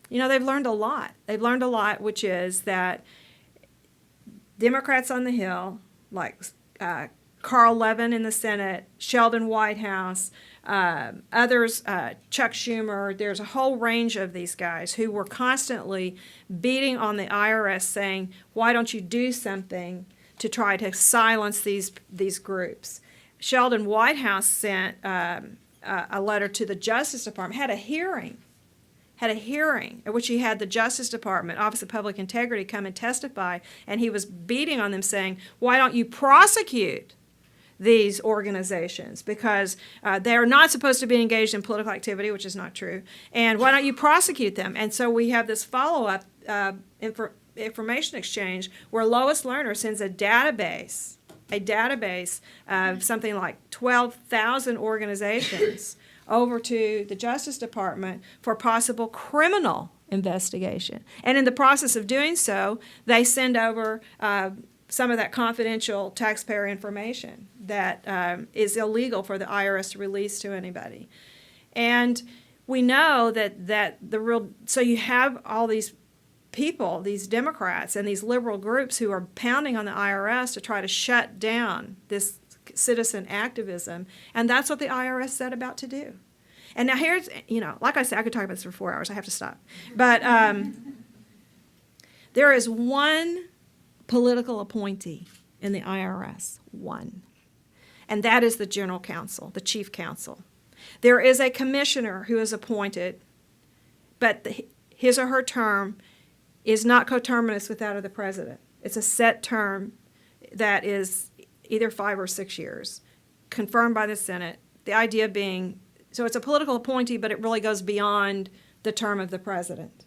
You know, they've learned a lot. They've learned a lot, which is that Democrats on the Hill, like Carl Levin in the Senate, Sheldon Whitehouse, others, Chuck Schumer, there's a whole range of these guys who were constantly beating on the IRS saying, why don't you do something to try to silence these groups? Sheldon Whitehouse sent a letter to the Justice Department, had a hearing at which he had the Justice Department, Office of Public Integrity, come and testify, and he was beating on them saying, why don't you prosecute these organizations, because they are not supposed to be engaged in political activity, which is not true, and why don't you prosecute them? And so we have this follow-up information exchange where Lois Lerner sends a database of something like 12,000 organizations over to the Justice Department for possible criminal investigation. And in the process of doing so, they send over some of that confidential taxpayer information that is illegal for the IRS to release to anybody. And we know so you have all these people, these Democrats and these liberal groups who are pounding on the IRS to try to shut down this citizen activism, and that's what the IRS set about to do. And now here's, like I said, I could talk about this for 4 hours. I have to stop. But there is one political appointee in the IRS, one, and that is the general counsel, the chief counsel. There is a commissioner who is appointed, but his or her term is not coterminous with that of the president. It's a set term that is either 5 or 6 years, confirmed by the Senate. The idea being, so it's a political appointee, but it really goes beyond the term of the president.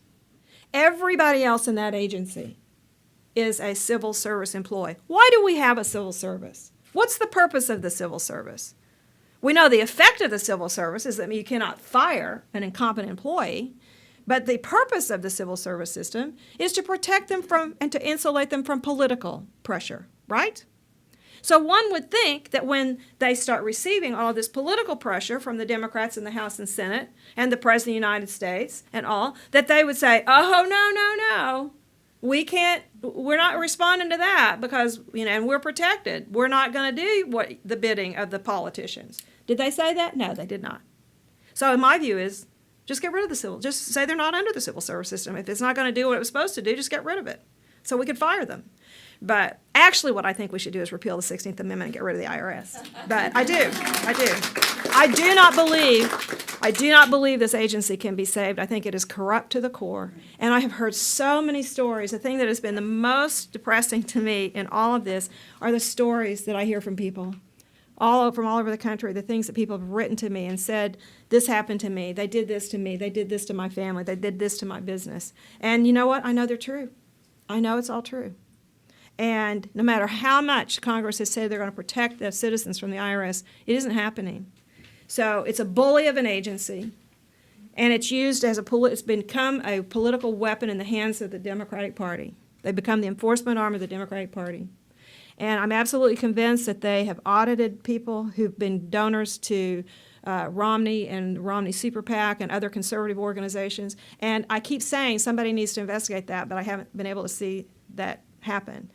Everybody else in that agency is a civil service employee. Why do we have a civil service? What's the purpose of the civil service? We know the effect of the civil service is that you cannot fire an incompetent employee, but the purpose of the civil service system is to protect them from and to insulate them from political pressure, right? So one would think that when they start receiving all this political pressure from the Democrats in the House and Senate and the President of the United States and all, that they would say, oh, no, we're not responding to that because, and we're protected. We're not going to do the bidding of the politicians. Did they say that? No, they did not. So my view is just get rid of just say they're not under the civil service system. If it's not going to do what it was supposed to do, just get rid of it so we could fire them. But actually what I think we should do is repeal the 16th Amendment and get rid of the IRS. But I do. I do not believe this agency can be saved. I think it is corrupt to the core. And I have heard so many stories. The thing that has been the most depressing to me in all of this are the stories that I hear from people from all over the country, the things that people have written to me and said, this happened to me, they did this to me, they did this to my family, they did this to my business. And you know what? I know they're true. I know it's all true. And no matter how much Congress has said they're going to protect the citizens from the IRS, it isn't happening. So it's a bully of an agency, and it's used as it's become a political weapon in the hands of the Democratic Party. They've become the enforcement arm of the Democratic Party. And I'm absolutely convinced that they have audited people who've been donors to Romney and Romney Super PAC and other conservative organizations. And I keep saying somebody needs to investigate that, but I haven't been able to see that happen.